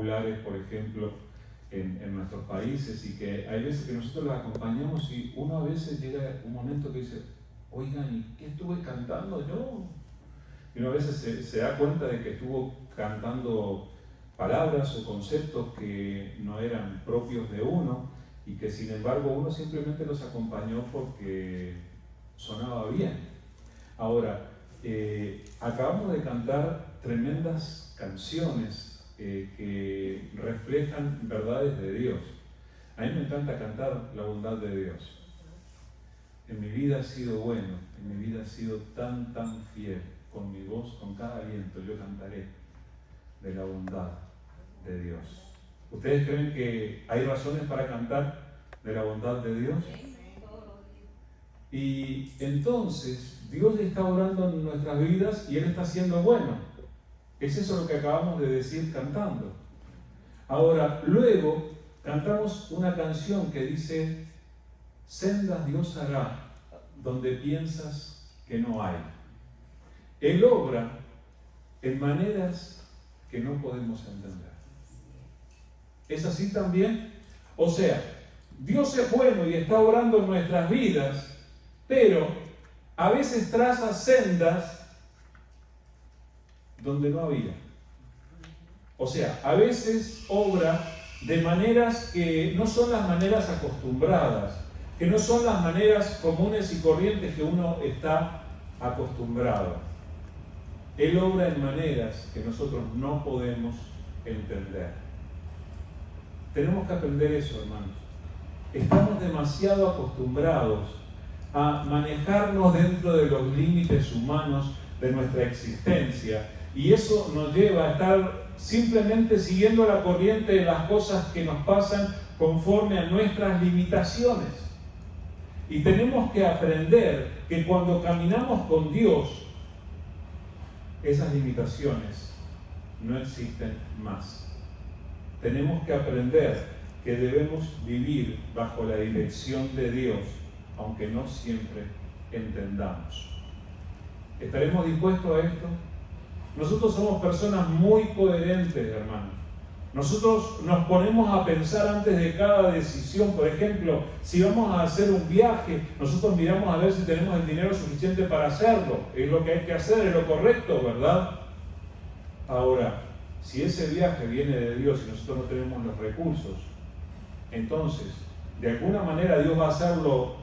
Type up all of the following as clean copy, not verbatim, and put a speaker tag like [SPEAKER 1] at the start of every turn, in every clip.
[SPEAKER 1] populares, por ejemplo, en nuestros países, y que hay veces que nosotros las acompañamos y uno a veces llega un momento que dice, oigan, ¿y qué estuve cantando yo? Y uno a veces se da cuenta de que estuvo cantando palabras o conceptos que no eran propios de uno y que sin embargo uno simplemente los acompañó porque sonaba bien. Ahora, acabamos de cantar tremendas canciones que reflejan verdades de Dios. A mí me encanta cantar la bondad de Dios. En mi vida ha sido bueno, en mi vida ha sido tan fiel. Con mi voz, con cada aliento, yo cantaré de la bondad de Dios. ¿Ustedes creen que hay razones para cantar de la bondad de Dios? Y entonces, Dios está obrando en nuestras vidas y Él está siendo bueno. Es eso lo que acabamos de decir cantando. Ahora, luego, cantamos una canción que dice, sendas Dios hará donde piensas que no hay. Él obra en maneras que no podemos entender. ¿Es así también? O sea, Dios es bueno y está obrando en nuestras vidas, pero a veces traza sendas donde no había. O sea, a veces obra de maneras que no son las maneras acostumbradas, que no son las maneras comunes y corrientes que uno está acostumbrado. Él obra en maneras que nosotros no podemos entender. Tenemos que aprender eso, hermanos. Estamos demasiado acostumbrados a manejarnos dentro de los límites humanos de nuestra existencia, y eso nos lleva a estar simplemente siguiendo la corriente de las cosas que nos pasan conforme a nuestras limitaciones. Y tenemos que aprender que cuando caminamos con Dios, esas limitaciones no existen más. Tenemos que aprender que debemos vivir bajo la dirección de Dios, aunque no siempre entendamos. ¿Estaremos dispuestos a esto? Nosotros somos personas muy coherentes, hermanos. Nosotros nos ponemos a pensar antes de cada decisión. Por ejemplo, si vamos a hacer un viaje, nosotros miramos a ver si tenemos el dinero suficiente para hacerlo. Es lo que hay que hacer, es lo correcto, ¿verdad? Ahora, si ese viaje viene de Dios y nosotros no tenemos los recursos, entonces, de alguna manera Dios va a hacer lo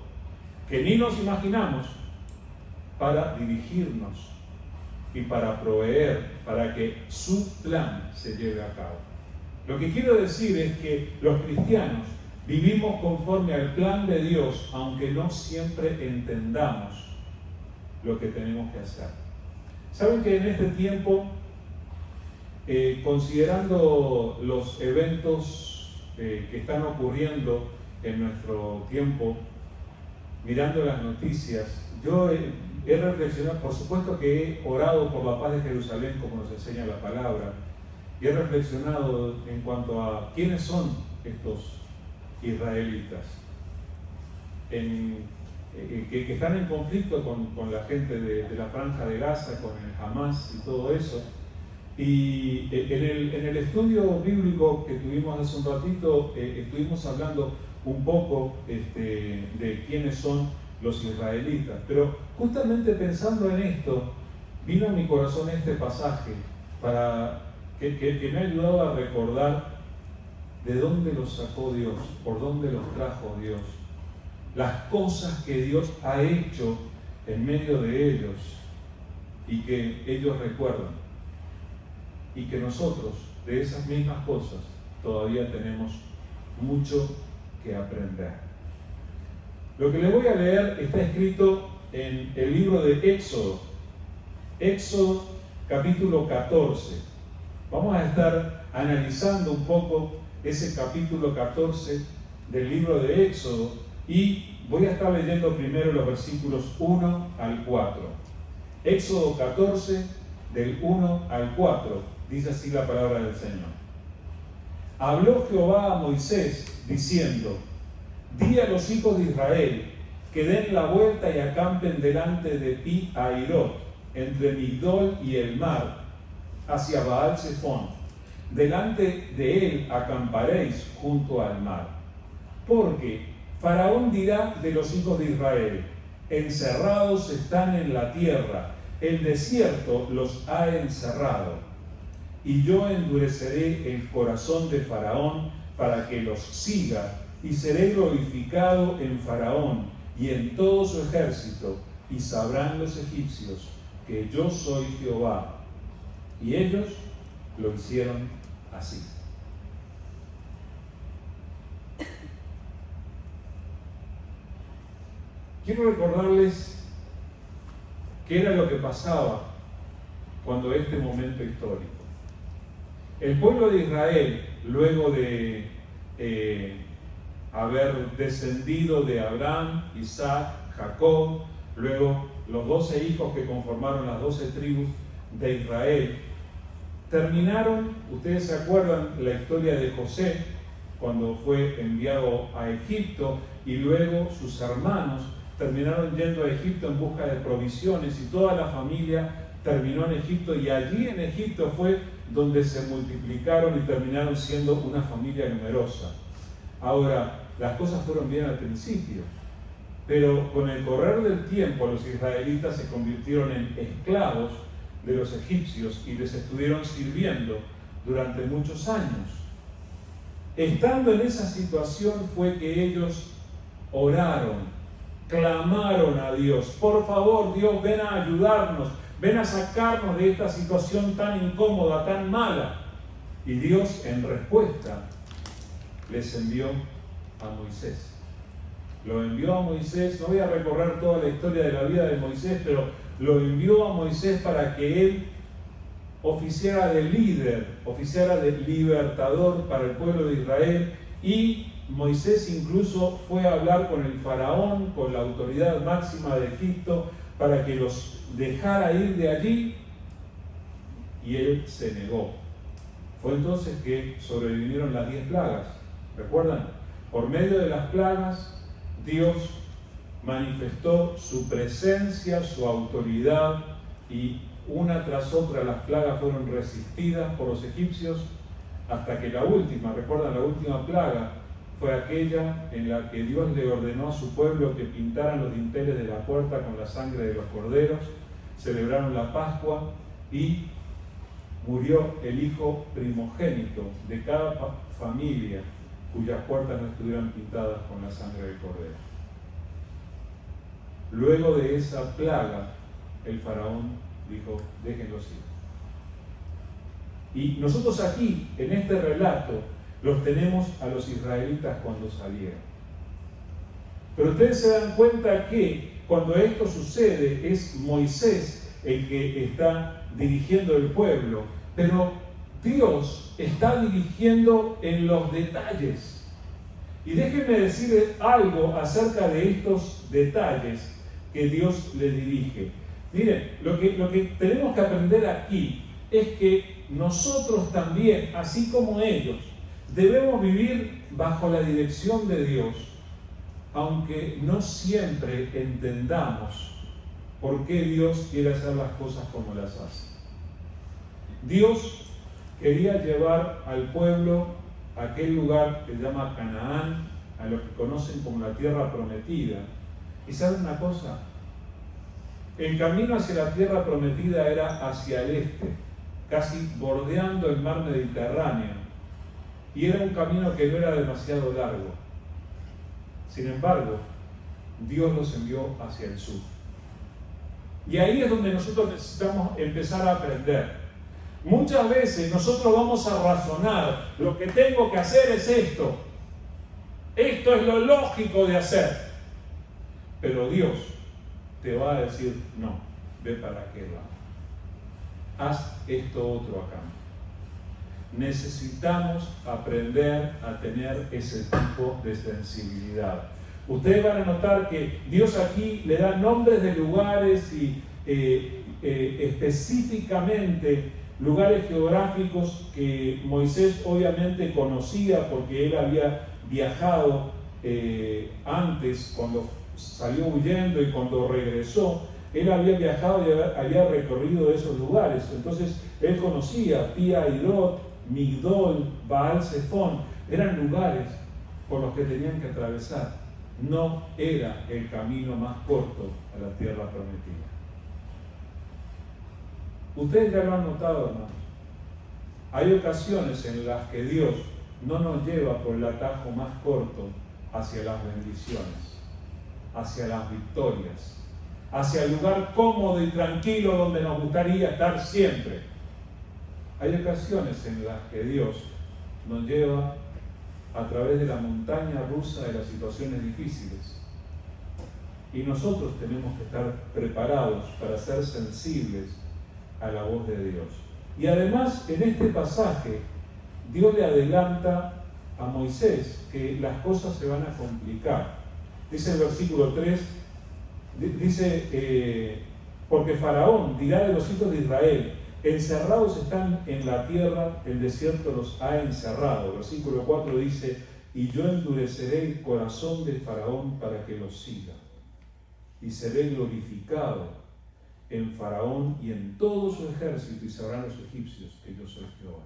[SPEAKER 1] que ni nos imaginamos para dirigirnos y para proveer, para que su plan se lleve a cabo. Lo que quiero decir es que los cristianos vivimos conforme al plan de Dios, aunque no siempre entendamos lo que tenemos que hacer. ¿Saben que en este tiempo, considerando los eventos que están ocurriendo en nuestro tiempo, mirando las noticias, yo he reflexionado, por supuesto que he orado por la paz de Jerusalén, como nos enseña la palabra, y he reflexionado en cuanto a quiénes son estos israelitas, que están en conflicto con la gente de la Franja de Gaza, con el Hamas y todo eso. Y en el estudio bíblico que tuvimos hace un ratito, estuvimos hablando un poco de quiénes son los israelitas. Pero justamente pensando en esto, vino a mi corazón este pasaje que me ha ayudado a recordar de dónde los sacó Dios, por dónde los trajo Dios, las cosas que Dios ha hecho en medio de ellos y que ellos recuerdan, y que nosotros de esas mismas cosas todavía tenemos mucho que aprender. Lo que les voy a leer está escrito en el libro de Éxodo, capítulo 14. Vamos a estar analizando un poco ese capítulo 14 del libro de Éxodo y voy a estar leyendo primero los versículos 1 al 4. Éxodo 14, del 1 al 4, dice así la palabra del Señor. Habló Jehová a Moisés diciendo: di a los hijos de Israel que den la vuelta y acampen delante de ti a Airot, entre Migdol y el mar, hacia Baal Zephón. delante de él acamparéis junto al mar. Porque Faraón dirá de los hijos de Israel: encerrados están en la tierra, el desierto los ha encerrado. Y yo endureceré el corazón de Faraón para que los siga, y seré glorificado en Faraón y en todo su ejército, y sabrán los egipcios que yo soy Jehová. Y ellos lo hicieron así. Quiero recordarles qué era lo que pasaba cuando este momento histórico. El pueblo de Israel, luego de haber descendido de Abraham, Isaac, Jacob, luego los 12 hijos que conformaron las 12 tribus de Israel, terminaron, ustedes se acuerdan la historia de José, cuando fue enviado a Egipto, y luego sus hermanos terminaron yendo a Egipto en busca de provisiones, y toda la familia terminó en Egipto, y allí en Egipto fue donde se multiplicaron y terminaron siendo una familia numerosa. Ahora, las cosas fueron bien al principio, pero con el correr del tiempo los israelitas se convirtieron en esclavos de los egipcios y les estuvieron sirviendo durante muchos años. Estando en esa situación fue que ellos oraron, clamaron a Dios: por favor, Dios, ven a ayudarnos, ven a sacarnos de esta situación tan incómoda, tan mala. Y Dios, en respuesta, les envió a Moisés. Lo envió a Moisés. No voy a recorrer toda la historia de la vida de Moisés, pero lo envió a Moisés para que él oficiara de líder, oficiara de libertador para el pueblo de Israel. Y Moisés incluso fue a hablar con el faraón, con la autoridad máxima de Egipto, para que los dejara ir de allí, y él se negó. Fue entonces que sobrevivieron las 10 plagas. ¿Recuerdan? Por medio de las plagas, Dios manifestó su presencia, su autoridad, y una tras otra las plagas fueron resistidas por los egipcios, hasta que la última, ¿recuerdan? La última plaga fue aquella en la que Dios le ordenó a su pueblo que pintaran los dinteles de la puerta con la sangre de los corderos. Celebraron la Pascua y murió el hijo primogénito de cada familia cuyas puertas no estuvieran pintadas con la sangre del cordero. Luego de esa plaga, el faraón dijo: déjenlos ir. Y nosotros aquí, en este relato, los tenemos a los israelitas cuando salieron. Pero ustedes se dan cuenta que cuando esto sucede es Moisés el que está dirigiendo el pueblo, pero Dios está dirigiendo en los detalles. Y déjenme decirles algo acerca de estos detalles que Dios le dirige. Miren, lo que tenemos que aprender aquí es que nosotros también, así como ellos, debemos vivir bajo la dirección de Dios, aunque no siempre entendamos por qué Dios quiere hacer las cosas como las hace. Dios quería llevar al pueblo a aquel lugar que se llama Canaán, a lo que conocen como la tierra prometida. ¿Y saben una cosa? El camino hacia la tierra prometida era hacia el este, casi bordeando el mar Mediterráneo, y era un camino que no era demasiado largo. Sin embargo, Dios los envió hacia el sur. Y ahí es donde nosotros necesitamos empezar a aprender. Muchas veces nosotros vamos a razonar: lo que tengo que hacer es esto. Esto es lo lógico de hacer. Pero Dios te va a decir: no, ve para aquel lado. Haz esto otro acá. Necesitamos aprender a tener ese tipo de sensibilidad. Ustedes van a notar que Dios aquí le da nombres de lugares y específicamente lugares geográficos que Moisés obviamente conocía porque él había viajado antes, cuando salió huyendo y cuando regresó. Él había viajado y había recorrido esos lugares. Entonces él conocía Pía Hirot, Migdol, Baal Zephón, eran lugares por los que tenían que atravesar. No era el camino más corto a la tierra prometida. Ustedes ya lo han notado, hermanos. Hay ocasiones en las que Dios no nos lleva por el atajo más corto hacia las bendiciones, hacia las victorias, hacia el lugar cómodo y tranquilo donde nos gustaría estar siempre. Hay ocasiones en las que Dios nos lleva a través de la montaña rusa de las situaciones difíciles. Y nosotros tenemos que estar preparados para ser sensibles a la voz de Dios. Y además, en este pasaje, Dios le adelanta a Moisés que las cosas se van a complicar. Dice el versículo 3, dice, porque Faraón dirá de los hijos de Israel, encerrados están en la tierra, el desierto los ha encerrado. Versículo 4 dice, y yo endureceré el corazón de Faraón para que los siga, y seré glorificado en Faraón y en todo su ejército, y sabrán los egipcios que yo soy Jehová.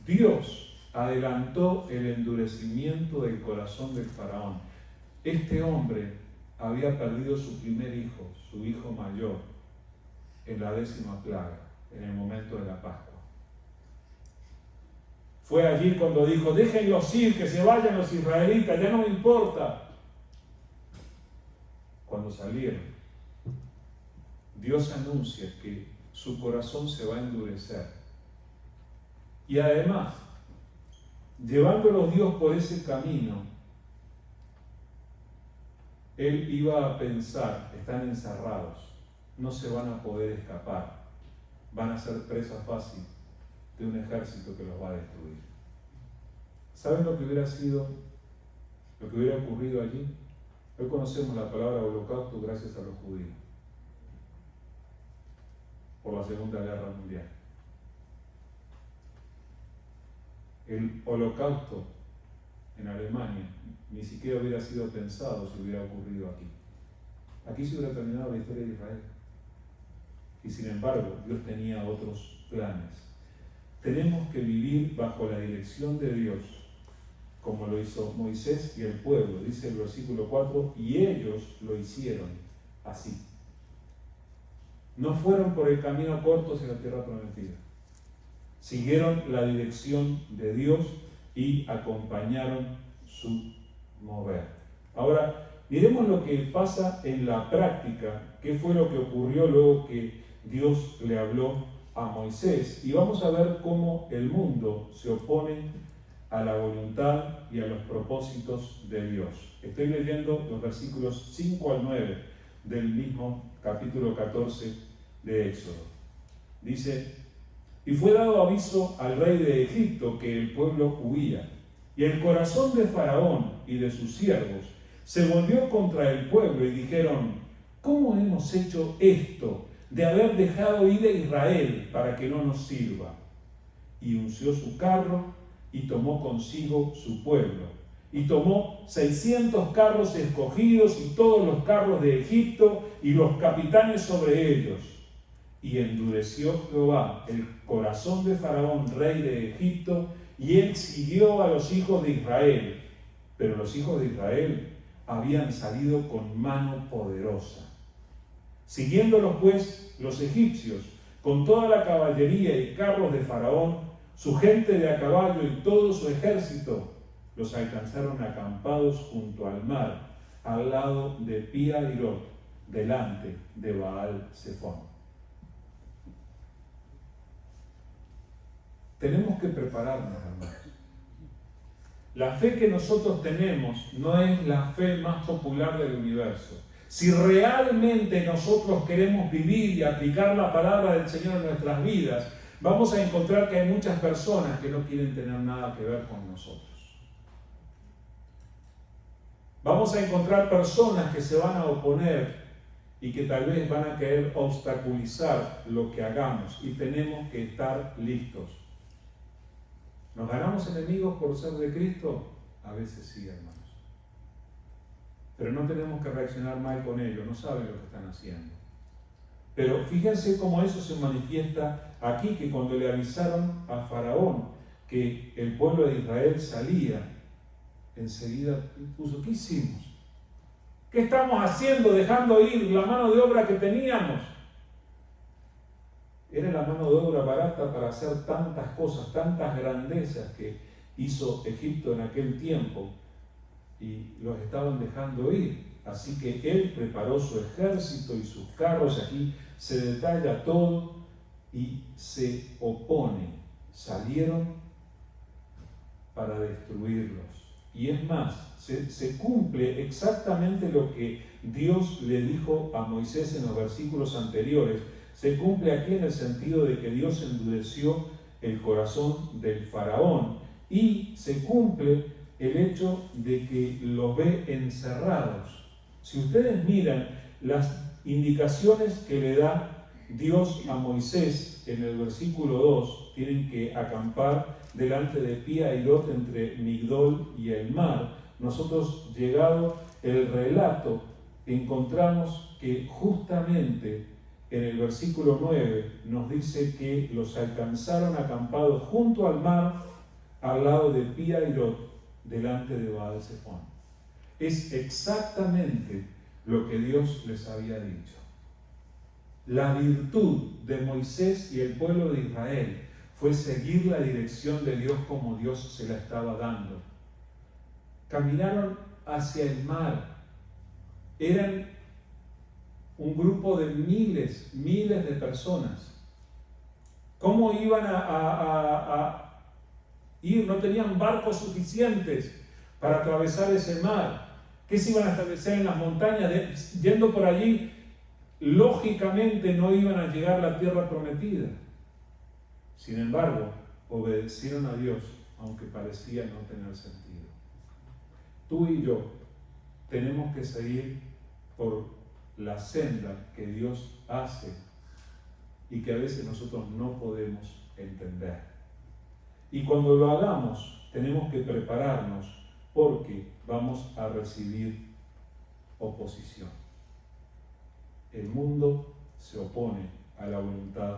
[SPEAKER 1] Dios adelantó el endurecimiento del corazón del Faraón. Este hombre había perdido su primer hijo, su hijo mayor, en la 10ª plaga, en el momento de la Pascua. Fue allí cuando dijo, déjenlos ir, que se vayan los israelitas, ya no me importa. Cuando salieron, Dios anuncia que su corazón se va a endurecer. Y además, llevándolos Dios por ese camino, Él iba a pensar, están encerrados, no se van a poder escapar, van a ser presa fácil de un ejército que los va a destruir. ¿Saben lo que hubiera sido, lo que hubiera ocurrido allí? Hoy conocemos la palabra holocausto gracias a los judíos, por la Segunda Guerra Mundial. El holocausto en Alemania ni siquiera hubiera sido pensado si hubiera ocurrido aquí. Aquí se hubiera terminado la historia de Israel. Y sin embargo, Dios tenía otros planes. Tenemos que vivir bajo la dirección de Dios, como lo hizo Moisés y el pueblo. Dice el versículo 4, y ellos lo hicieron así. No fueron por el camino corto hacia la tierra prometida. Siguieron la dirección de Dios y acompañaron su mover. Ahora, miremos lo que pasa en la práctica, qué fue lo que ocurrió luego que Dios le habló a Moisés. Y vamos a ver cómo el mundo se opone a la voluntad y a los propósitos de Dios. Estoy leyendo los versículos 5 al 9 del mismo capítulo 14 de Éxodo. Dice, y fue dado aviso al rey de Egipto que el pueblo huía, y el corazón de Faraón y de sus siervos se volvió contra el pueblo y dijeron, ¿cómo hemos hecho esto de haber dejado ir a Israel para que no nos sirva? Y unció su carro y tomó consigo su pueblo, y tomó 600 carros escogidos y todos los carros de Egipto y los capitanes sobre ellos. Y endureció Jehová el corazón de Faraón, rey de Egipto, y él siguió a los hijos de Israel. Pero los hijos de Israel habían salido con mano poderosa. Siguiéndolos pues los egipcios, con toda la caballería y carros de Faraón, su gente de a caballo y todo su ejército, los alcanzaron acampados junto al mar, al lado de Pi-Hahirot, delante de Baal Zephón. Tenemos que prepararnos, hermanos. La fe que nosotros tenemos no es la fe más popular del universo. Si realmente nosotros queremos vivir y aplicar la palabra del Señor en nuestras vidas, vamos a encontrar que hay muchas personas que no quieren tener nada que ver con nosotros. Vamos a encontrar personas que se van a oponer y que tal vez van a querer obstaculizar lo que hagamos, y tenemos que estar listos. ¿Nos ganamos enemigos por ser de Cristo? A veces sí, hermanos. Pero no tenemos que reaccionar mal con ellos, no saben lo que están haciendo. Pero fíjense cómo eso se manifiesta aquí, que cuando le avisaron a Faraón que el pueblo de Israel salía, enseguida puso, ¿qué hicimos? ¿Qué estamos haciendo dejando ir la mano de obra que teníamos? Era la mano de obra barata para hacer tantas cosas, tantas grandezas que hizo Egipto en aquel tiempo, y los estaban dejando ir. Así que él preparó su ejército y sus carros, aquí se detalla todo, y se opone. Salieron para destruirlos. Y es más, se cumple exactamente lo que Dios le dijo a Moisés en los versículos anteriores. Se cumple aquí en el sentido de que Dios endureció el corazón del faraón, y se cumple el hecho de que los ve encerrados. Si ustedes miran las indicaciones que le da Dios a Moisés en el versículo 2, tienen que acampar delante de Pi-Hahirot entre Migdol y el mar. Nosotros, llegado el relato, encontramos que justamente en el versículo 9 nos dice que los alcanzaron acampados junto al mar, al lado de Pi-Hahirot, delante de Baal-Zephón. Es exactamente lo que Dios les había dicho. La virtud de Moisés y el pueblo de Israel fue seguir la dirección de Dios como Dios se la estaba dando. Caminaron hacia el mar. Eran un grupo de miles de personas. ¿Cómo iban a ir? No tenían barcos suficientes para atravesar ese mar. ¿Qué se iban a establecer en las montañas? Yendo por allí, lógicamente no iban a llegar a la tierra prometida. Sin embargo, obedecieron a Dios, aunque parecía no tener sentido. Tú y yo tenemos que seguir por la senda que Dios hace y que a veces nosotros no podemos entender. Y cuando lo hagamos, tenemos que prepararnos, porque vamos a recibir oposición. El mundo se opone a la voluntad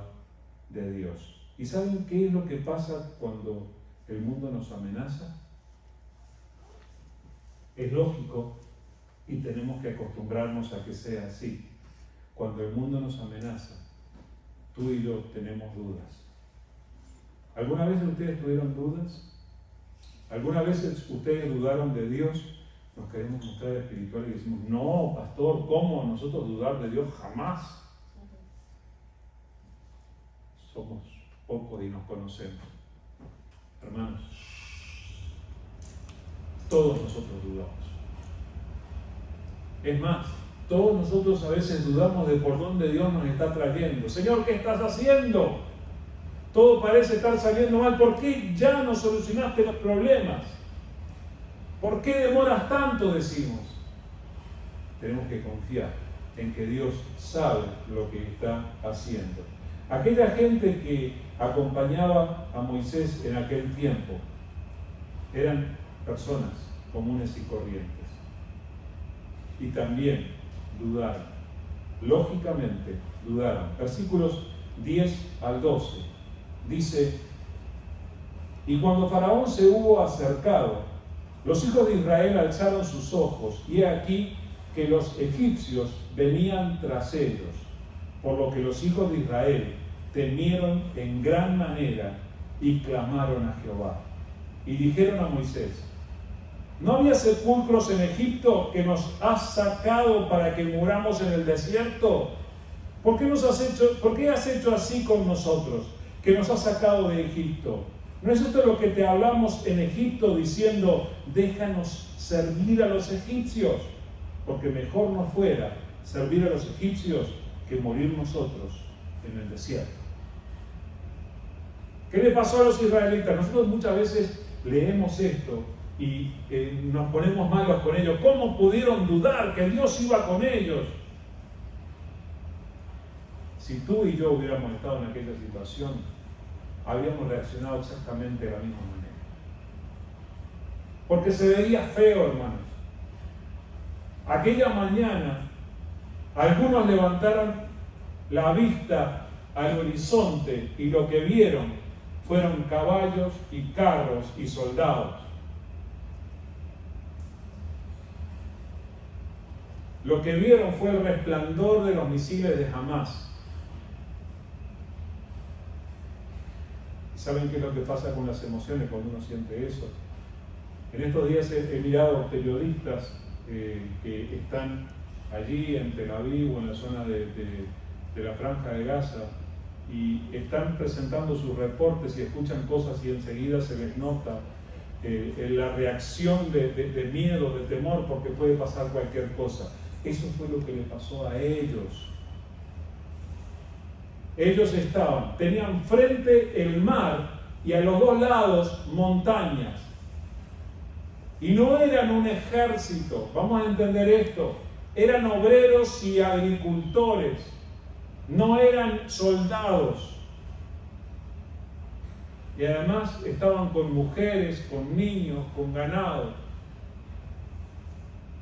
[SPEAKER 1] de Dios. ¿Y saben qué es lo que pasa cuando el mundo nos amenaza? Es lógico y tenemos que acostumbrarnos a que sea así. Cuando el mundo nos amenaza, tú y yo tenemos dudas. ¿Alguna vez ustedes tuvieron dudas? ¿Alguna vez ustedes dudaron de Dios? Nos queremos mostrar espirituales y decimos, no, pastor, ¿cómo nosotros dudar de Dios? Jamás. Somos pocos y nos conocemos. Hermanos, todos nosotros dudamos. Es más, todos nosotros a veces dudamos de por dónde Dios nos está trayendo. Señor, ¿qué estás haciendo? Todo parece estar saliendo mal. ¿Por qué ya no solucionaste los problemas? ¿Por qué demoras tanto? Decimos. Tenemos que confiar en que Dios sabe lo que está haciendo. Aquella gente que acompañaba a Moisés en aquel tiempo eran personas comunes y corrientes. Y también dudaron. Lógicamente dudaron. Versículos 10 al 12. Dice, y cuando Faraón se hubo acercado, los hijos de Israel alzaron sus ojos, y he aquí que los egipcios venían tras ellos, por lo que los hijos de Israel temieron en gran manera y clamaron a Jehová. Y dijeron a Moisés, ¿no había sepulcros en Egipto que nos has sacado para que muramos en el desierto? ¿Por qué has hecho así con nosotros, que nos has sacado de Egipto? ¿No es esto lo que te hablamos en Egipto diciendo, déjanos servir a los egipcios? Porque mejor nos fuera servir a los egipcios que morir nosotros en el desierto. ¿Qué le pasó a los israelitas? Nosotros muchas veces leemos esto y nos ponemos malos con ellos. ¿Cómo pudieron dudar que Dios iba con ellos? Si tú y yo hubiéramos estado en aquella situación, habríamos reaccionado exactamente de la misma manera. Porque se veía feo, hermanos. Aquella mañana, algunos levantaron la vista al horizonte y lo que vieron fueron caballos y carros y soldados. Lo que vieron fue el resplandor de los misiles de Hamás. ¿Saben qué es lo que pasa con las emociones cuando uno siente eso? En estos días he mirado periodistas que están allí en Tel Aviv o en la zona de la Franja de Gaza y están presentando sus reportes y escuchan cosas y enseguida se les nota la reacción de miedo, de temor, porque puede pasar cualquier cosa. Eso fue lo que le pasó a ellos. Ellos tenían frente el mar y a los dos lados montañas. Y no eran un ejército, vamos a entender esto, eran obreros y agricultores, no eran soldados. Y además estaban con mujeres, con niños, con ganado.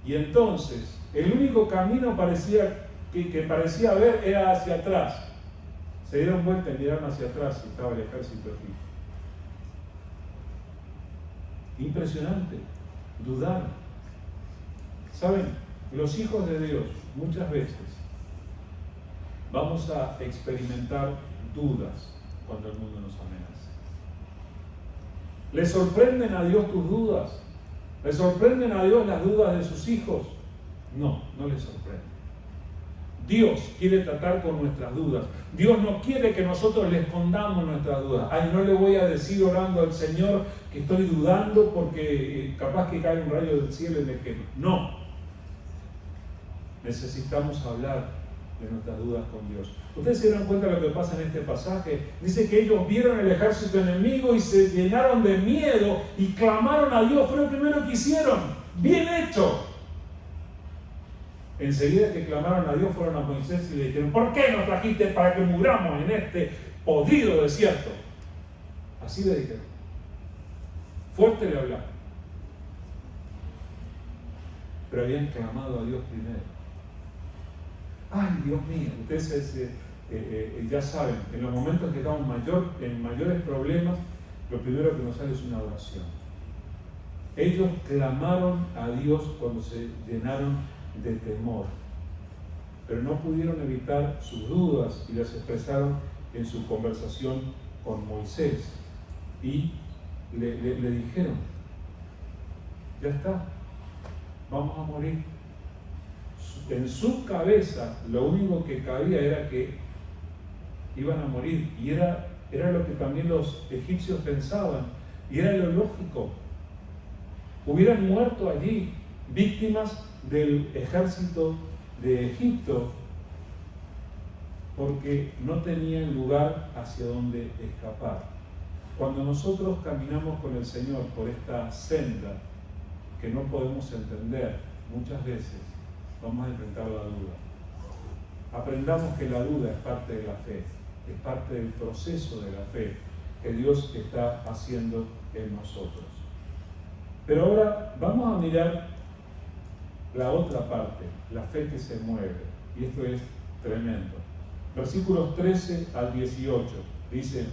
[SPEAKER 1] Y entonces, el único camino que parecía haber era hacia atrás. Se dieron vuelta y miraron hacia atrás y estaba el ejército aquí. Impresionante. Dudar. ¿Saben? Los hijos de Dios muchas veces vamos a experimentar dudas cuando el mundo nos amenaza. ¿Le sorprenden a Dios tus dudas? ¿Le sorprenden a Dios las dudas de sus hijos? No, no le sorprende. Dios quiere tratar con nuestras dudas. Dios no quiere que nosotros le escondamos nuestras dudas. Ay, no le voy a decir orando al Señor que estoy dudando porque capaz que cae un rayo del cielo y me quema. No. Necesitamos hablar de nuestras dudas con Dios. Ustedes se dieron cuenta de lo que pasa en este pasaje. Dice que ellos vieron el ejército enemigo y se llenaron de miedo y clamaron a Dios. Fue lo primero que hicieron. Bien hecho. Enseguida que clamaron a Dios fueron a Moisés y le dijeron: ¿por qué nos trajiste para que muramos en este podrido desierto? Así le dijeron. Fuerte le hablaron. Pero habían clamado a Dios primero. Ay, Dios mío, ustedes ya saben, en los momentos que estamos en mayores problemas, lo primero que nos sale es una oración. Ellos clamaron a Dios cuando se llenaron de temor, pero no pudieron evitar sus dudas y las expresaron en su conversación con Moisés y le dijeron: ya está, vamos a morir. En su cabeza lo único que cabía era que iban a morir, y era lo que también los egipcios pensaban, y era lo lógico. Hubieran muerto allí víctimas del ejército de Egipto porque no tenían lugar hacia donde escapar. Cuando nosotros caminamos con el Señor por esta senda que no podemos entender, muchas veces vamos a enfrentar la duda. Aprendamos que la duda es parte de la fe, es parte del proceso de la fe que Dios está haciendo en nosotros. Pero ahora vamos a mirar la otra parte, la fe que se mueve, y esto es tremendo. Versículos 13 al 18 dice: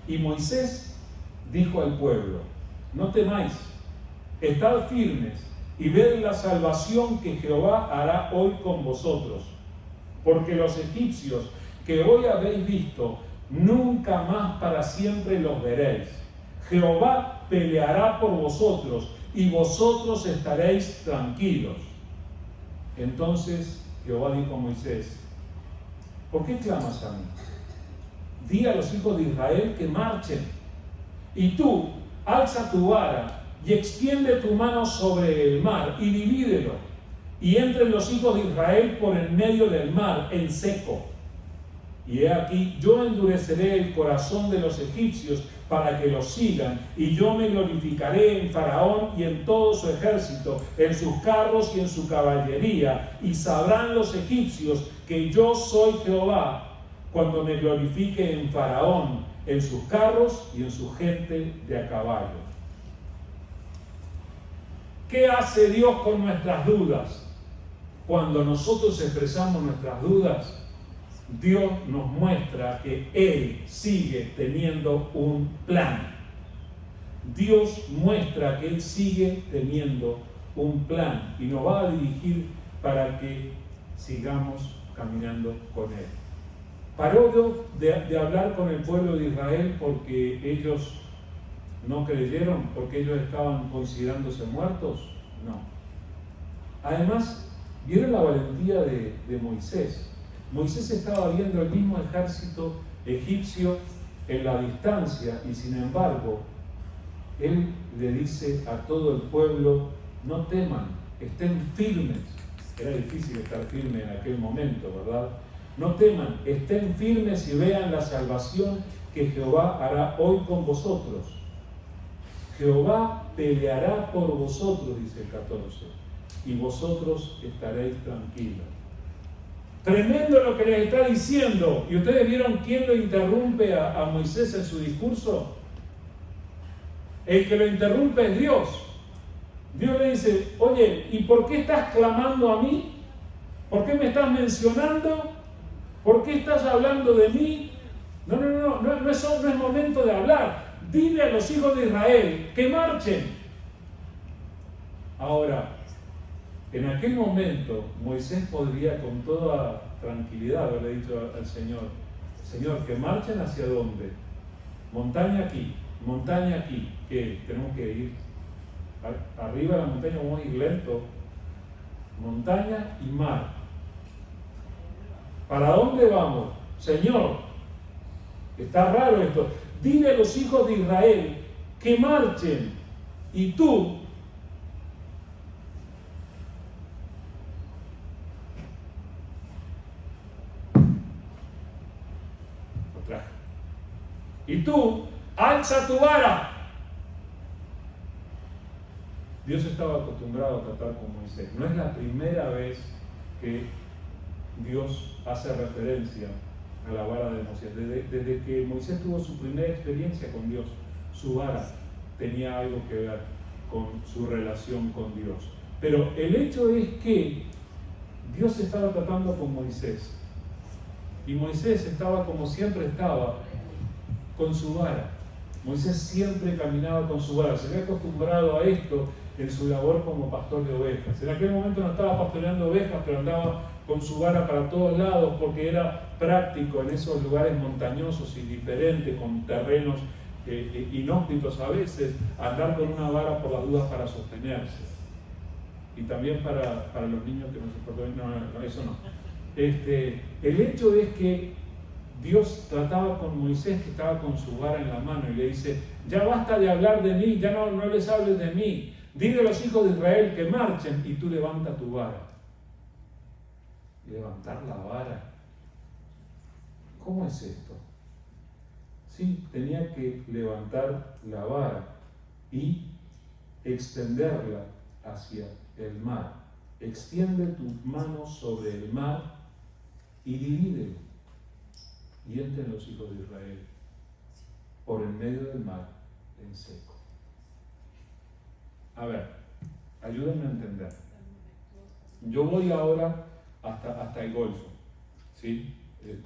[SPEAKER 1] y Moisés dijo al pueblo: no temáis, estad firmes y ved la salvación que Jehová hará hoy con vosotros, porque los egipcios que hoy habéis visto, nunca más para siempre los veréis. Jehová peleará por vosotros y vosotros estaréis tranquilos. Entonces Jehová dijo a Moisés: ¿por qué clamas a mí? Di a los hijos de Israel que marchen, y tú alza tu vara y extiende tu mano sobre el mar y divídelo, y entren los hijos de Israel por en medio del mar en seco. Y he aquí, yo endureceré el corazón de los egipcios para que los sigan, y yo me glorificaré en Faraón y en todo su ejército, en sus carros y en su caballería, y sabrán los egipcios que yo soy Jehová, cuando me glorifique en Faraón, en sus carros y en su gente de a caballo. ¿Qué hace Dios con nuestras dudas? Cuando nosotros expresamos nuestras dudas, Dios nos muestra que Él sigue teniendo un plan. Dios muestra que Él sigue teniendo un plan y nos va a dirigir para que sigamos caminando con Él. Paró de hablar con el pueblo de Israel porque ellos no creyeron, porque ellos estaban considerándose muertos. No. Además, ¿vieron la valentía de Moisés? Moisés estaba viendo el mismo ejército egipcio en la distancia y sin embargo, él le dice a todo el pueblo, no teman, estén firmes. Era difícil estar firme en aquel momento, ¿verdad? No teman, estén firmes y vean la salvación que Jehová hará hoy con vosotros. Jehová peleará por vosotros, dice el 14, y vosotros estaréis tranquilos. Tremendo lo que les está diciendo. ¿Y ustedes vieron quién lo interrumpe a Moisés en su discurso? El que lo interrumpe es Dios. Dios le dice, oye, ¿y por qué estás clamando a mí? ¿Por qué me estás mencionando? ¿Por qué estás hablando de mí? No es momento de hablar. Dile a los hijos de Israel que marchen. Ahora, en aquel momento, Moisés podría con toda tranquilidad haberle dicho al Señor, Señor, que marchen hacia dónde? Montaña aquí, que tenemos que ir arriba de la montaña, vamos a ir lento. Montaña y mar. ¿Para dónde vamos? Señor, está raro esto. Dile a los hijos de Israel que marchen y tú alza tu vara. Dios estaba acostumbrado a tratar con Moisés. No es la primera vez que Dios hace referencia a la vara de Moisés. Desde que Moisés tuvo su primera experiencia con Dios, su vara tenía algo que ver con su relación con Dios. Pero el hecho es que Dios estaba tratando con Moisés. Y Moisés estaba como siempre estaba, con su vara. Moisés siempre caminaba con su vara. Se había acostumbrado a esto en su labor como pastor de ovejas. En aquel momento no estaba pastoreando ovejas, pero andaba con su vara para todos lados porque era práctico en esos lugares montañosos y diferentes, con terrenos inhóspitos a veces, andar con una vara por las dudas para sostenerse. Y también para los niños que no se portan. No, eso no. El hecho es que Dios trataba con Moisés, que estaba con su vara en la mano, y le dice, ya basta de hablar de mí, ya no les hables de mí. Dile a los hijos de Israel que marchen y tú levanta tu vara. Levantar la vara. ¿Cómo es esto? Sí, tenía que levantar la vara y extenderla hacia el mar. Extiende tu mano sobre el mar y divídelo. Y entren los hijos de Israel por el medio del mar en seco. A ver, ayúdenme a entender. Yo voy ahora hasta el Golfo, ¿sí?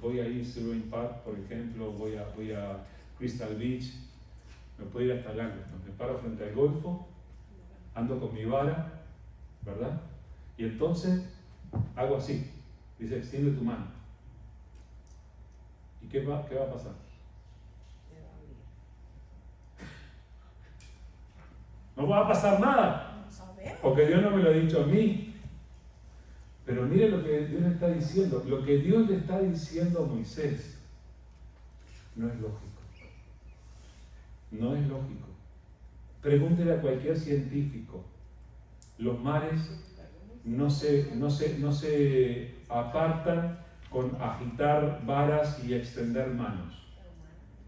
[SPEAKER 1] Voy a ir a Sylvan Park, por ejemplo, voy a Crystal Beach, me puedo ir hasta Galveston, me paro frente al Golfo, ando con mi vara, ¿verdad? Y entonces hago así, dice, extiende tu mano. ¿Y qué va a pasar? No va a pasar nada, porque Dios no me lo ha dicho a mí. Pero mire lo que Dios le está diciendo. Lo que Dios le está diciendo a Moisés no es lógico. No es lógico. Pregúntele a cualquier científico. Los mares no se apartan con agitar varas y extender manos.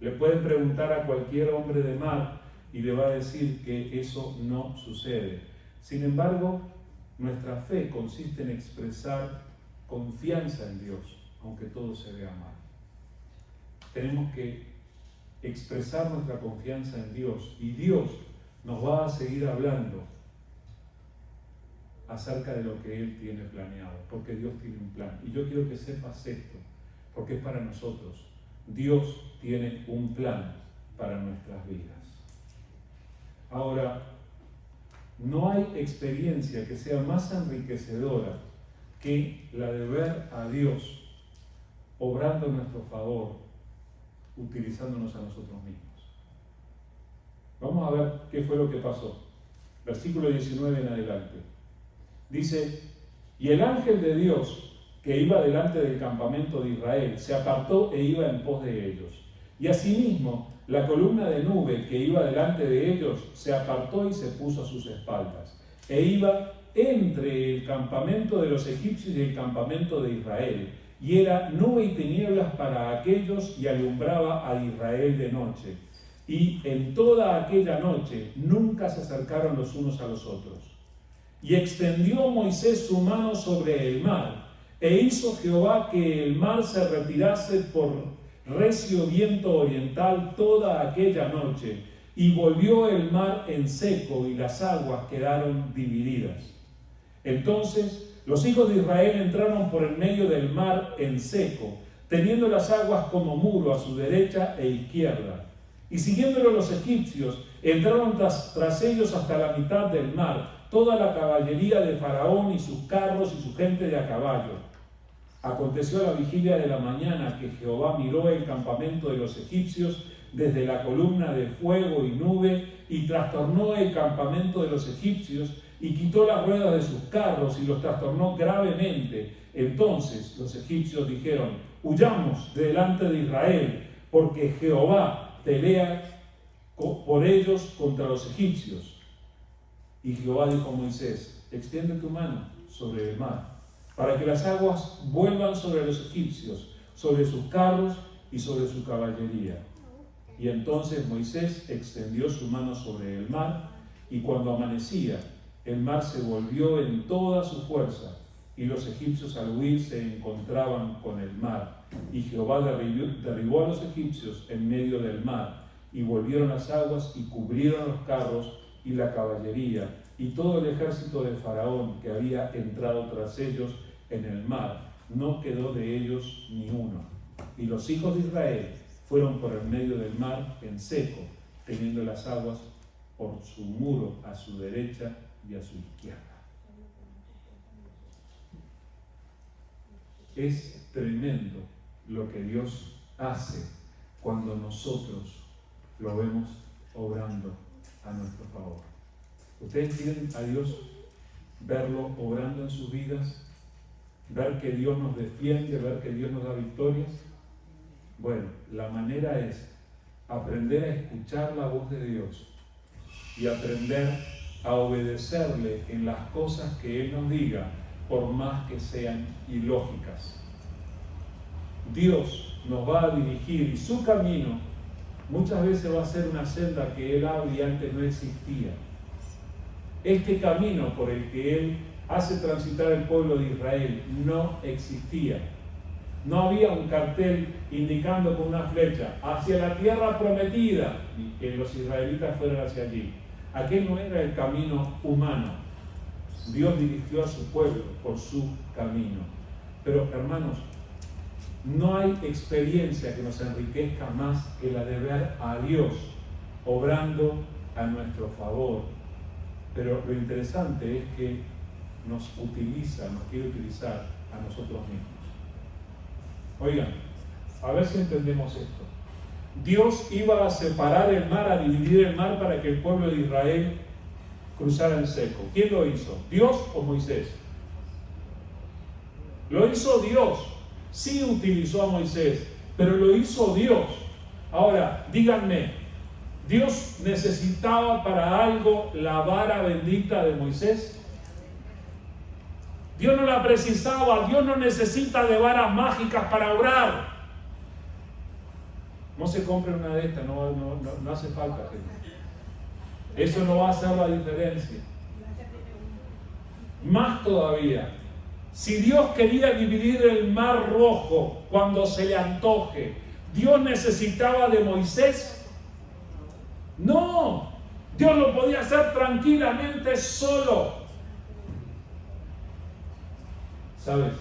[SPEAKER 1] Le pueden preguntar a cualquier hombre de mar y le va a decir que eso no sucede. Sin embargo, nuestra fe consiste en expresar confianza en Dios, aunque todo se vea mal. Tenemos que expresar nuestra confianza en Dios y Dios nos va a seguir hablando acerca de lo que Él tiene planeado, porque Dios tiene un plan. Y yo quiero que sepas esto, porque es para nosotros. Dios tiene un plan para nuestras vidas. Ahora, no hay experiencia que sea más enriquecedora que la de ver a Dios obrando en nuestro favor, utilizándonos a nosotros mismos. Vamos a ver qué fue lo que pasó. Versículo 19 en adelante. Dice: y el ángel de Dios que iba delante del campamento de Israel se apartó e iba en pos de ellos. Y asimismo, la columna de nube que iba delante de ellos se apartó y se puso a sus espaldas, e iba entre el campamento de los egipcios y el campamento de Israel, y era nube y tinieblas para aquellos, y alumbraba a Israel de noche. Y en toda aquella noche nunca se acercaron los unos a los otros. Y extendió Moisés su mano sobre el mar, e hizo Jehová que el mar se retirase por recio viento oriental toda aquella noche, y volvió el mar en seco, y las aguas quedaron divididas. Entonces los hijos de Israel entraron por el medio del mar en seco, teniendo las aguas como muro a su derecha e izquierda. Y siguiéndolo los egipcios, entraron tras ellos hasta la mitad del mar, toda la caballería de Faraón y sus carros y su gente de a caballo. Aconteció a la vigilia de la mañana que Jehová miró el campamento de los egipcios desde la columna de fuego y nube, y trastornó el campamento de los egipcios, y quitó las ruedas de sus carros y los trastornó gravemente. Entonces los egipcios dijeron: huyamos de delante de Israel, porque Jehová pelea por ellos contra los egipcios. Y Jehová dijo a Moisés: extiende tu mano sobre el mar, para que las aguas vuelvan sobre los egipcios, sobre sus carros y sobre su caballería. Y entonces Moisés extendió su mano sobre el mar, y cuando amanecía, el mar se volvió en toda su fuerza, y los egipcios al huir se encontraban con el mar. Y Jehová derribó a los egipcios en medio del mar, y volvieron las aguas y cubrieron los carros y la caballería, y todo el ejército de Faraón que había entrado tras ellos en el mar. No quedó de ellos ni uno. Y los hijos de Israel fueron por el medio del mar en seco, teniendo las aguas por su muro a su derecha y a su izquierda. Es tremendo lo que Dios hace cuando nosotros lo vemos obrando a nuestro favor. ¿Ustedes quieren a Dios verlo obrando en sus vidas? ¿Ver que Dios nos defiende? ¿Ver que Dios nos da victorias? Bueno, la manera es aprender a escuchar la voz de Dios y aprender a obedecerle en las cosas que Él nos diga, por más que sean ilógicas. Dios nos va a dirigir, y su camino muchas veces va a ser una senda que Él abre y antes no existía. Este camino por el que Él hace transitar el pueblo de Israel no existía. No había un cartel indicando con una flecha hacia la tierra prometida y que los israelitas fueran hacia allí. Aquel no era el camino humano. Dios dirigió a su pueblo por su camino. Pero, hermanos, no hay experiencia que nos enriquezca más que la de ver a Dios obrando a nuestro favor. Pero lo interesante es que nos quiere utilizar a nosotros mismos. Oigan, a ver si entendemos esto. Dios iba a separar el mar, a dividir el mar para que el pueblo de Israel cruzara en seco. ¿Quién lo hizo? ¿Dios o Moisés? Lo hizo Dios. Sí utilizó a Moisés, pero lo hizo Dios. Ahora, díganme, ¿Dios necesitaba para algo la vara bendita de Moisés? Dios no la precisaba. Dios no necesita de varas mágicas para orar. No se compre una de estas, no hace falta, gente. Eso no va a hacer la diferencia. Más todavía, si Dios quería dividir el mar rojo cuando se le antoje, ¿Dios necesitaba de Moisés? No, Dios lo podía hacer tranquilamente solo. ¿Sabes?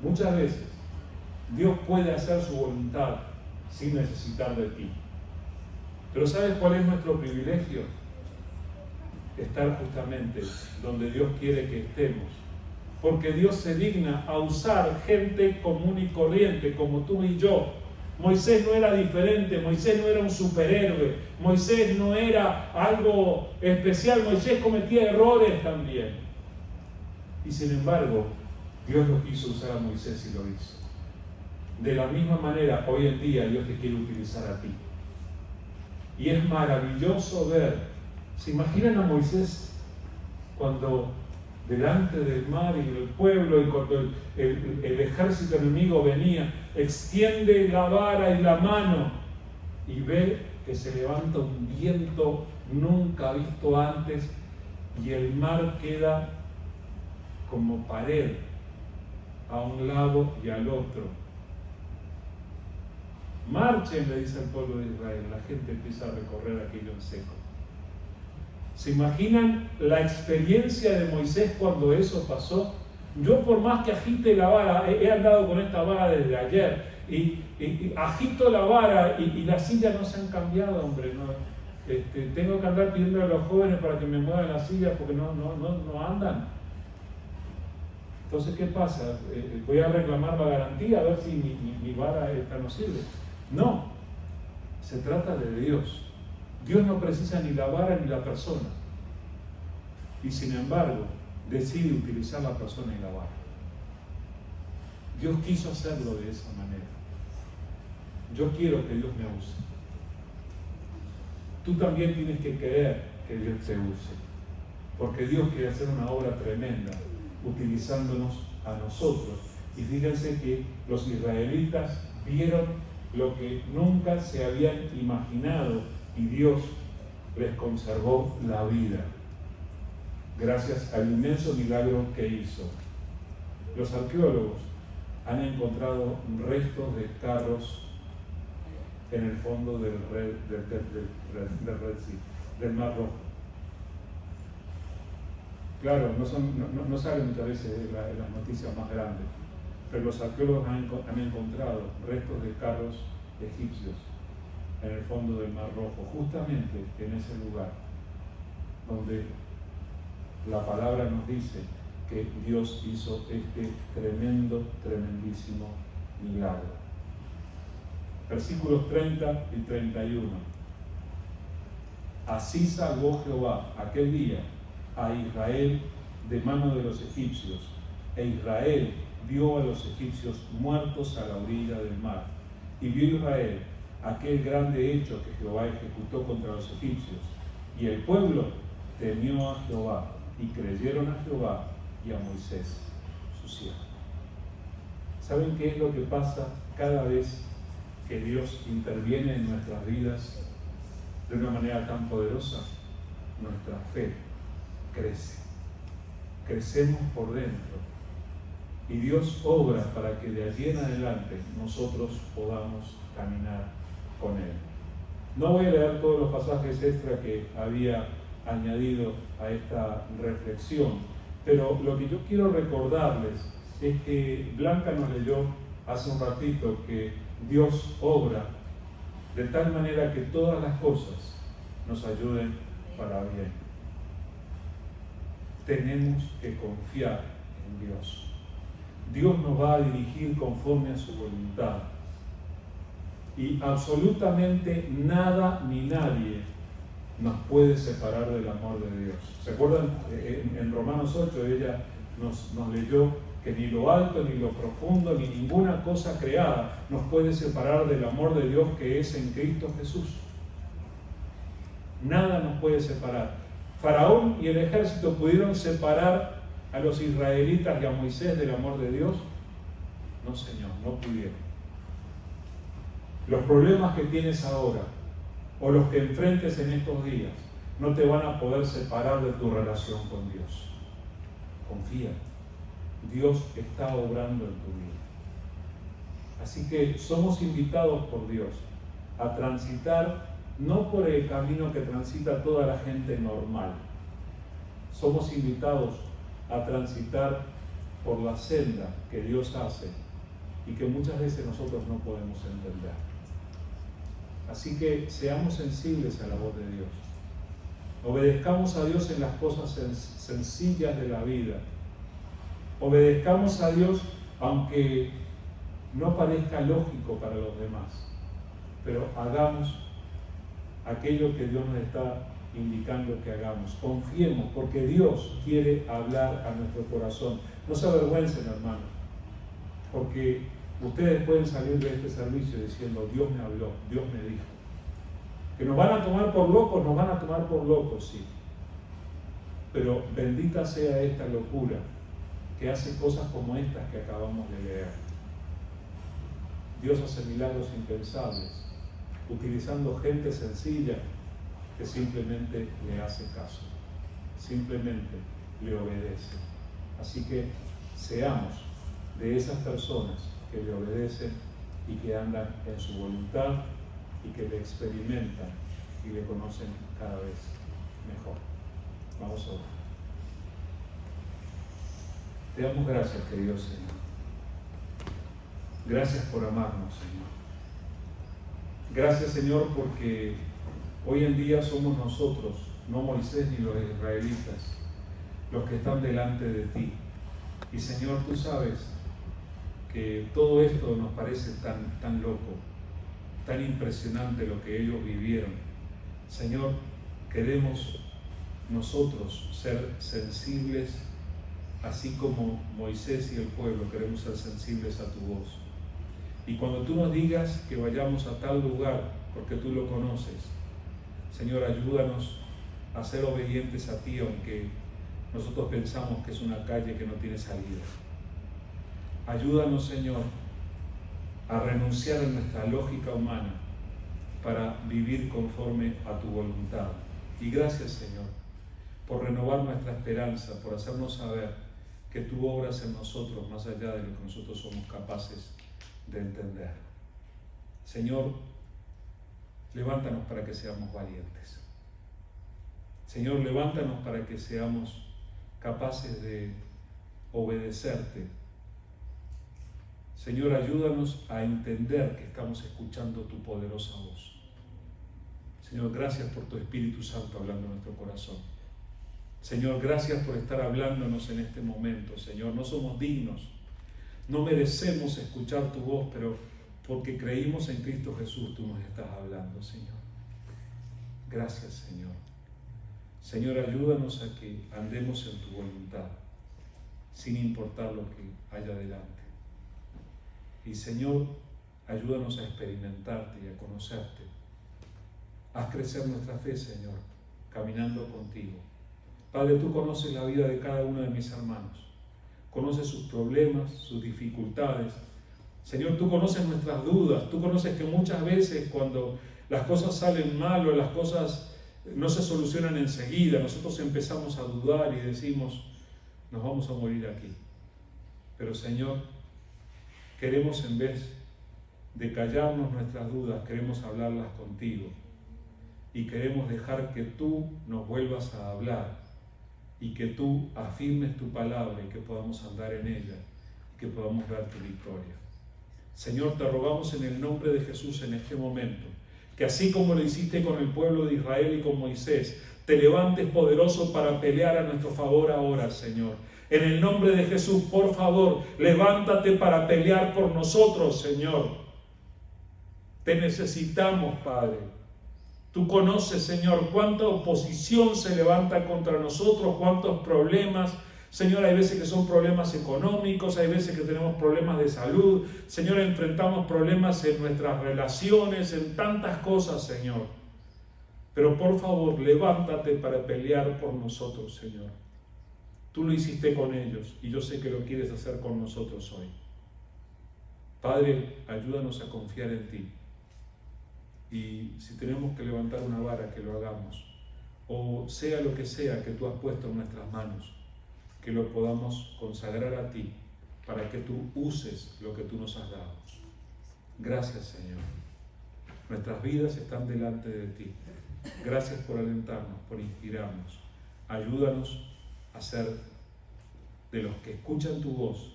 [SPEAKER 1] Muchas veces Dios puede hacer su voluntad sin necesitar de ti. Pero ¿sabes cuál es nuestro privilegio? Estar justamente donde Dios quiere que estemos. Porque Dios se digna a usar gente común y corriente como tú y yo. Moisés no era diferente, Moisés no era un superhéroe, Moisés no era algo especial, Moisés cometía errores también. Y sin embargo, Dios lo quiso usar a Moisés y lo hizo. De la misma manera, hoy en día Dios te quiere utilizar a ti. Y es maravilloso ver, ¿se imaginan a Moisés cuando delante del mar y del pueblo y cuando el ejército enemigo venía, extiende la vara y la mano y ve que se levanta un viento nunca visto antes y el mar queda como pared a un lado y al otro? Marchen, le dice al pueblo de Israel. La gente empieza a recorrer aquello en seco. ¿Se imaginan la experiencia de Moisés cuando eso pasó? Yo, por más que agite la vara, he andado con esta vara desde ayer, y agito la vara y las sillas no se han cambiado, hombre. No, tengo que andar pidiendo a los jóvenes para que me muevan las sillas porque no andan. Entonces, ¿qué pasa? ¿Voy a reclamar la garantía a ver si mi vara esta no sirve? No, se trata de Dios. Dios no precisa ni la vara ni la persona. Y sin embargo, decide utilizar la persona y la vara. Dios quiso hacerlo de esa manera. Yo quiero que Dios me use. Tú también tienes que querer que Dios te use. Porque Dios quiere hacer una obra tremenda utilizándonos a nosotros. Y fíjense que los israelitas vieron lo que nunca se habían imaginado y Dios les conservó la vida gracias al inmenso milagro que hizo. Los arqueólogos han encontrado restos de carros en el fondo del del Mar Rojo. Claro, no salen muchas veces en las noticias más grandes, pero los arqueólogos han encontrado restos de carros egipcios en el fondo del Mar Rojo, justamente en ese lugar donde la palabra nos dice que Dios hizo este tremendísimo milagro. Versículos 30 y 31. Así salvó Jehová aquel día a Israel de mano de los egipcios, e Israel vio a los egipcios muertos a la orilla del mar, y vio Israel aquel grande hecho que Jehová ejecutó contra los egipcios, y el pueblo temió a Jehová, y creyeron a Jehová y a Moisés, su siervo. ¿Saben qué es lo que pasa cada vez que Dios interviene en nuestras vidas de una manera tan poderosa? Nuestra fe crece. Crecemos por dentro. Y Dios obra para que de allí en adelante nosotros podamos caminar con Él. No voy a leer todos los pasajes extra que había añadido a esta reflexión, pero lo que yo quiero recordarles es que Blanca nos leyó hace un ratito que Dios obra de tal manera que todas las cosas nos ayuden para bien. Tenemos que confiar en Dios. Dios nos va a dirigir conforme a su voluntad. Y absolutamente nada ni nadie nos puede separar del amor de Dios. ¿Se acuerdan? En Romanos 8 ella nos leyó que ni lo alto, ni lo profundo, ni ninguna cosa creada nos puede separar del amor de Dios que es en Cristo Jesús. Nada nos puede separar. Faraón y el ejército pudieron separar a los israelitas y a Moisés del amor de Dios. No, Señor, no pudieron. Los problemas que tienes ahora o los que enfrentes en estos días no te van a poder separar de tu relación con Dios. Confía. Dios está obrando en tu vida. Así que somos invitados por Dios a transitar no por el camino que transita toda la gente normal. Somos invitados a transitar por la senda que Dios hace y que muchas veces nosotros no podemos entender. Así que seamos sensibles a la voz de Dios. Obedezcamos a Dios en las cosas sencillas de la vida. Obedezcamos a Dios aunque no parezca lógico para los demás, pero hagamos aquello que Dios nos está indicando que hagamos. Confiemos, porque Dios quiere hablar a nuestro corazón. No se avergüencen, hermanos, porque ustedes pueden salir de este servicio diciendo: Dios me habló, Dios me dijo. Que nos van a tomar por locos, nos van a tomar por locos, sí. Pero bendita sea esta locura que hace cosas como estas que acabamos de leer. Dios hace milagros impensables, utilizando gente sencilla que simplemente le hace caso, simplemente le obedece. Así que seamos de esas personas que le obedecen y que andan en su voluntad y que le experimentan y le conocen cada vez mejor. Vamos a orar. Te damos gracias, querido Señor. Gracias por amarnos, Señor. Gracias, Señor, porque hoy en día somos nosotros, no Moisés ni los israelitas, los que están delante de ti. Y Señor, tú sabes que todo esto nos parece tan loco, tan impresionante lo que ellos vivieron. Señor, queremos nosotros ser sensibles, así como Moisés y el pueblo queremos ser sensibles a tu voz. Y cuando tú nos digas que vayamos a tal lugar, porque tú lo conoces, Señor, ayúdanos a ser obedientes a ti, aunque nosotros pensamos que es una calle que no tiene salida. Ayúdanos, Señor, a renunciar a nuestra lógica humana para vivir conforme a tu voluntad. Y gracias, Señor, por renovar nuestra esperanza, por hacernos saber que tú obras en nosotros más allá de lo que nosotros somos capaces de entender. Señor, levántanos para que seamos valientes. Señor, levántanos para que seamos capaces de obedecerte. Señor, ayúdanos a entender que estamos escuchando tu poderosa voz. Señor, gracias por tu Espíritu Santo hablando en nuestro corazón. Señor, gracias por estar hablándonos en este momento. Señor, no somos dignos, no merecemos escuchar tu voz, pero porque creímos en Cristo Jesús, tú nos estás hablando, Señor. Gracias, Señor. Señor, ayúdanos a que andemos en tu voluntad, sin importar lo que haya delante. Y Señor, ayúdanos a experimentarte y a conocerte. Haz crecer nuestra fe, Señor, caminando contigo. Padre, tú conoces la vida de cada uno de mis hermanos. Conoces sus problemas, sus dificultades. Señor, tú conoces nuestras dudas. Tú conoces que muchas veces cuando las cosas salen mal o las cosas no se solucionan enseguida, nosotros empezamos a dudar y decimos: nos vamos a morir aquí. Pero Señor, queremos, en vez de callarnos nuestras dudas, queremos hablarlas contigo. Y queremos dejar que tú nos vuelvas a hablar y que tú afirmes tu palabra y que podamos andar en ella y que podamos ver tu victoria. Señor, te rogamos en el nombre de Jesús en este momento, que así como lo hiciste con el pueblo de Israel y con Moisés, te levantes poderoso para pelear a nuestro favor ahora, Señor. En el nombre de Jesús, por favor, levántate para pelear por nosotros, Señor. Te necesitamos, Padre. Tú conoces, Señor, cuánta oposición se levanta contra nosotros, cuántos problemas. Señor, hay veces que son problemas económicos, hay veces que tenemos problemas de salud. Señor, enfrentamos problemas en nuestras relaciones, en tantas cosas, Señor. Pero por favor, levántate para pelear por nosotros, Señor. Tú lo hiciste con ellos y yo sé que lo quieres hacer con nosotros hoy. Padre, ayúdanos a confiar en ti. Y si tenemos que levantar una vara, que lo hagamos. O sea lo que sea que tú has puesto en nuestras manos, que lo podamos consagrar a ti para que tú uses lo que tú nos has dado. Gracias, Señor. Nuestras vidas están delante de ti. Gracias por alentarnos, por inspirarnos. Ayúdanos a ser de los que escuchan tu voz,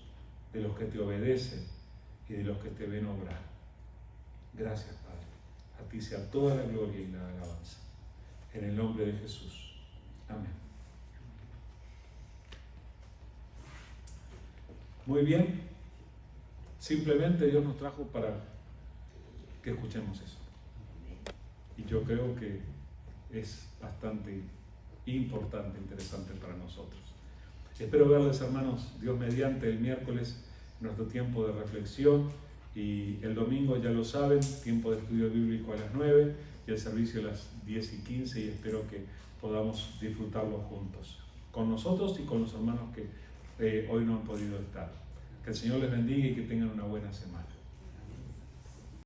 [SPEAKER 1] de los que te obedecen y de los que te ven obrar. Gracias, Padre. A ti sea toda la gloria y la alabanza. En el nombre de Jesús. Amén. Muy bien. Simplemente Dios nos trajo para que escuchemos eso. Y yo creo que es bastante importante, interesante para nosotros. Espero verles, hermanos, Dios mediante, el miércoles, nuestro tiempo de reflexión, y el domingo, ya lo saben, tiempo de estudio bíblico a las 9 y el servicio a las 10:15, y espero que podamos disfrutarlo juntos, con nosotros y con los hermanos que hoy no han podido estar. Que el Señor les bendiga y que tengan una buena semana.